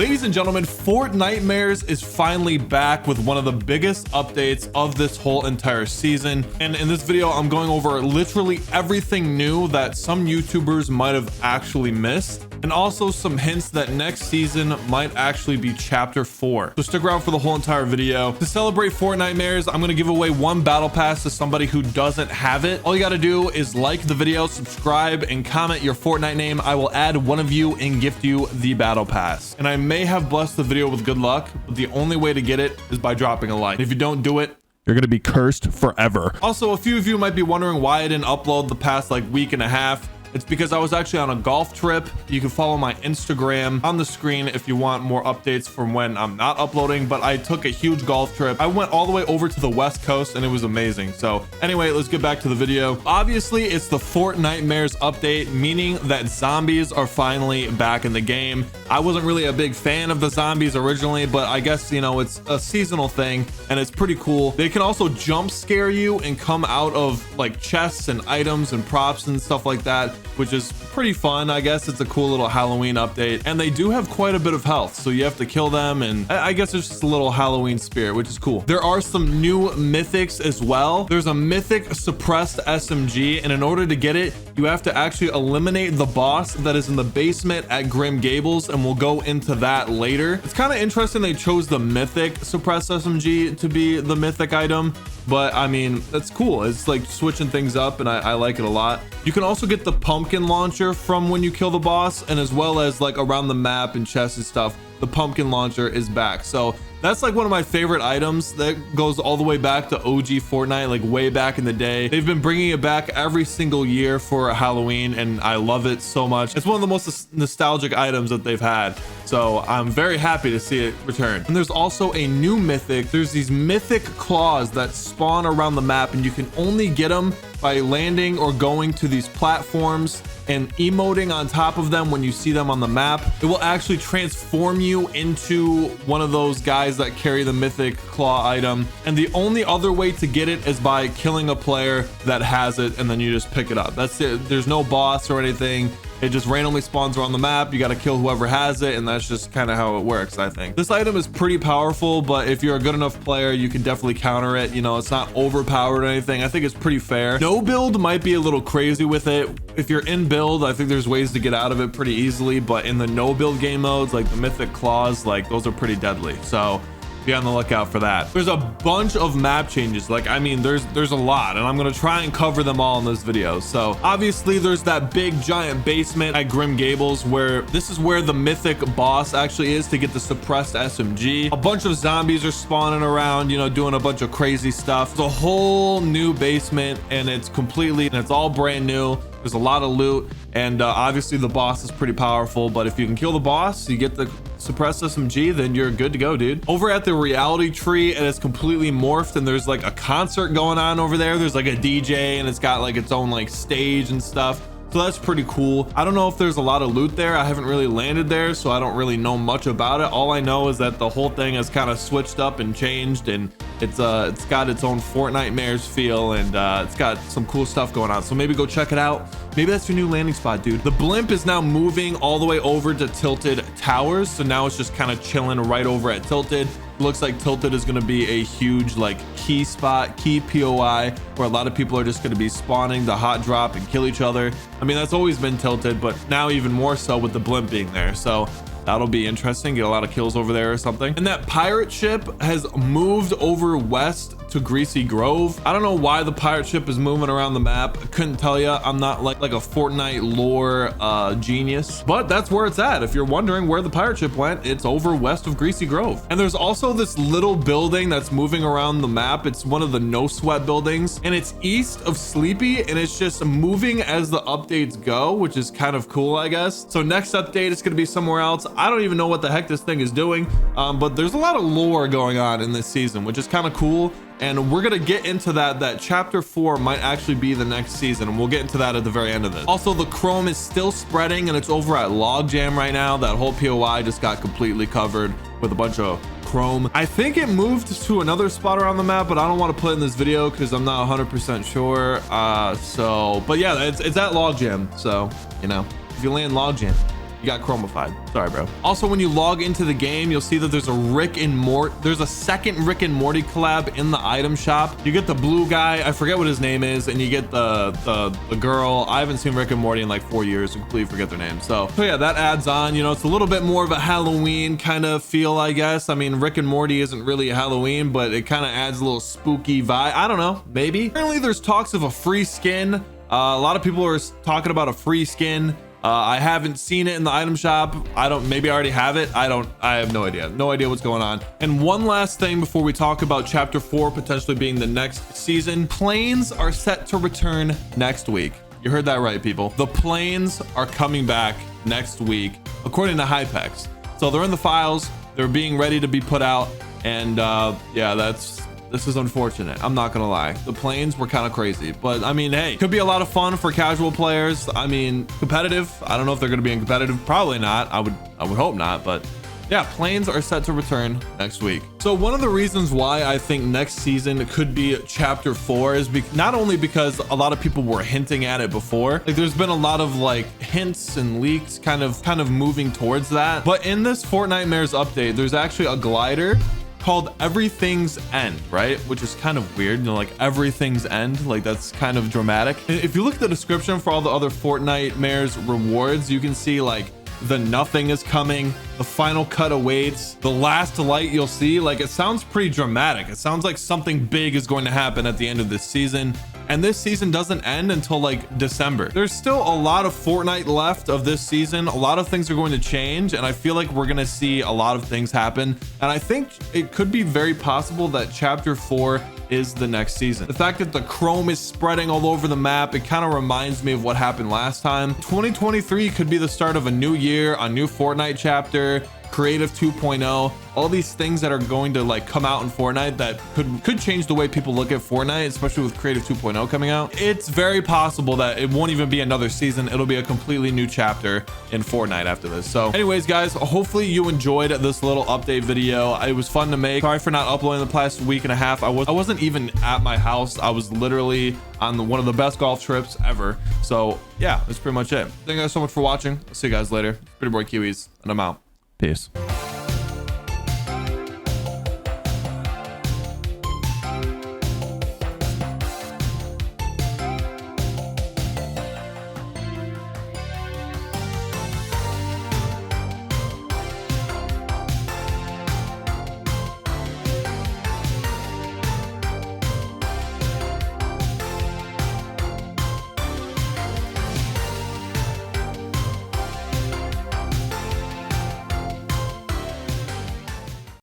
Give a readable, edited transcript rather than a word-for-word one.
Ladies and gentlemen, Fortnitemares is finally back with one of the biggest updates of this whole entire season. And in this video, I'm going over literally everything new that some YouTubers might have actually missed, and also some hints that next season might actually be chapter 4. So stick around for the whole entire video. To celebrate Fortnitemares, I'm going to give away one battle pass to somebody who doesn't have it. All you got to do is like the video, subscribe, and comment your Fortnite name. I will add one of you and gift you the battle pass. And I may have blessed the video with good luck, but the only way to get it is by dropping a like. If you don't do it, you're going to be cursed forever. Also, a few of you might be wondering why I didn't upload the past week and a half. It's because I was actually on a golf trip. You can follow my Instagram on the screen if you want more updates from when I'm not uploading, but I took a huge golf trip. I went all the way over to the West Coast and it was amazing. So anyway, let's get back to the video. Obviously, it's the Fortnitemares update, meaning that zombies are finally back in the game. I wasn't really a big fan of the zombies originally, but I guess, you know, it's a seasonal thing and it's pretty cool. They can also jump scare you and come out of chests and items and props and stuff like that, which is pretty fun. I guess it's a cool little Halloween update, and they do have quite a bit of health, so you have to kill them, and I guess there's just a little Halloween spirit, which is cool. There are some new mythics as well. There's a mythic suppressed SMG, and in order to get it, you have to actually eliminate the boss that is in the basement at Grim Gables, and we'll go into that later. It's kind of interesting they chose the mythic suppressed SMG to be the mythic item, but I mean, that's cool. It's like switching things up, and I like it a lot. You can also get the pumpkin launcher from when you kill the boss, and as well as around the map and chests and stuff, the pumpkin launcher is back. So that's one of my favorite items that goes all the way back to OG Fortnite, way back in the day. They've been bringing it back every single year for Halloween, and I love it so much. It's one of the most nostalgic items that they've had, so I'm very happy to see it return. And there's also a new mythic. There's these mythic claws that spawn around the map, and you can only get them by landing or going to these platforms and emoting on top of them when you see them on the map. It will actually transform you into one of those guys that carry the mythic claw item, and the only other way to get it is by killing a player that has it, and then you just pick it up. That's it. There's no boss or anything. It just randomly spawns around the map. You got to kill whoever has it, and that's just kind of how it works. I think this item is pretty powerful, but if you're a good enough player, you can definitely counter it. You know, it's not overpowered or anything. I think it's pretty fair. No build might be a little crazy with it. If you're in build, I think there's ways to get out of it pretty easily, but in the no build game modes, the mythic claws, those are pretty deadly. So be on the lookout for that. There's a bunch of map changes. I mean, there's a lot, and I'm gonna try and cover them all in this video. So obviously there's that big giant basement at Grim Gables, where this is where the mythic boss actually is to get the suppressed SMG. A bunch of zombies are spawning around, you know, doing a bunch of crazy stuff. It's a whole new basement, and it's all brand new. There's a lot of loot, and obviously the boss is pretty powerful, but if you can kill the boss, you get the suppressed SMG, then you're good to go, dude. Over at the reality tree, and it's completely morphed, and there's a concert going on over there. There's a DJ, and it's got its own stage and stuff. So that's pretty cool. I don't know if there's a lot of loot there. I haven't really landed there, so I don't really know much about it. All I know is that the whole thing has kind of switched up and changed, and it's got its own Fortnitemares feel, and it's got some cool stuff going on. So maybe go check it out. Maybe that's your new landing spot, dude. The blimp is now moving all the way over to Tilted Towers, so now it's just kind of chilling right over at Tilted. Looks like Tilted is going to be a huge key spot, key POI, where a lot of people are just going to be spawning to hot drop and kill each other. I mean, that's always been Tilted, but now even more so with the blimp being there. So that'll be interesting. Get a lot of kills over there or something. And that pirate ship has moved over west to Greasy Grove. I don't know why the pirate ship is moving around the map. I couldn't tell you. I'm not like a Fortnite lore genius, but that's where it's at. If you're wondering where the pirate ship went, it's over west of Greasy Grove. And there's also this little building that's moving around the map. It's one of the no sweat buildings, and it's east of Sleepy, and it's just moving as the updates go, which is kind of cool, I guess. So next update, it's going to be somewhere else. I don't even know what the heck this thing is doing, but there's a lot of lore going on in this season, which is kind of cool. And we're gonna get into that chapter 4 might actually be the next season, and we'll get into that at the very end of this. Also, the chrome is still spreading, and it's over at Logjam right now. That whole POI just got completely covered with a bunch of chrome. I think it moved to another spot around the map, but I don't want to put it in this video because I'm not 100% sure. But yeah, it's at Logjam, so you know, if you land Logjam, You got chromified. Sorry, bro. Also, when you log into the game, you'll see that there's a second Rick and Morty collab in the item shop. You get the blue guy, I forget what his name is, and you get the girl. I haven't seen Rick and Morty in like 4 years. I completely forget their name. So yeah, that adds on. You know, it's a little bit more of a Halloween kind of feel, I guess. I mean, Rick and Morty isn't really a Halloween, but it kind of adds a little spooky vibe. I don't know, maybe. Apparently, there's talks of a free skin. A lot of people are talking about a free skin. I haven't seen it in the item shop. Maybe I already have it. I have no idea. No idea what's going on. And one last thing before we talk about chapter 4 potentially being the next season. Planes are set to return next week. You heard that right, people. The planes are coming back next week, according to Hypex. So they're in the files. They're being ready to be put out. And yeah, this is unfortunate. I'm not gonna lie. The planes were kind of crazy, but I mean, hey, could be a lot of fun for casual players. I mean, competitive. I don't know if they're gonna be in competitive. Probably not. I would hope not, but yeah, planes are set to return next week. So one of the reasons why I think next season could be chapter 4 is not only because a lot of people were hinting at it before, like there's been a lot of like hints and leaks kind of moving towards that. But in this Fortnitemares update, there's actually a glider called Everything's End, right? Which is kind of weird, you know, like Everything's End, like that's kind of dramatic. If you look at the description for all the other Fortnitemares rewards, you can see like the nothing is coming, the final cut awaits, the last light you'll see. Like it sounds pretty dramatic. It sounds like something big is going to happen at the end of this season. And this season doesn't end until like December. There's still a lot of Fortnite left of this season. A lot of things are going to change, and I feel like we're gonna see a lot of things happen. And I think it could be very possible that chapter 4 is the next season. The fact that the chrome is spreading all over the map, it kind of reminds me of what happened last time. 2023 could be the start of a new year, a new Fortnite chapter, creative 2.0, all these things that are going to like come out in Fortnite that could change the way people look at Fortnite, especially with creative 2.0 coming out. It's very possible that it won't even be another season. It'll be a completely new chapter in Fortnite after this. So anyways, guys, hopefully you enjoyed this little update video. It was fun to make. Sorry for not uploading the past week and a half. I wasn't even at my house. I was literally on one of the best golf trips ever. So yeah, that's pretty much it. Thank you guys so much for watching. I'll see you guys later. Pretty boy Kiwiz, and I'm out. Peace.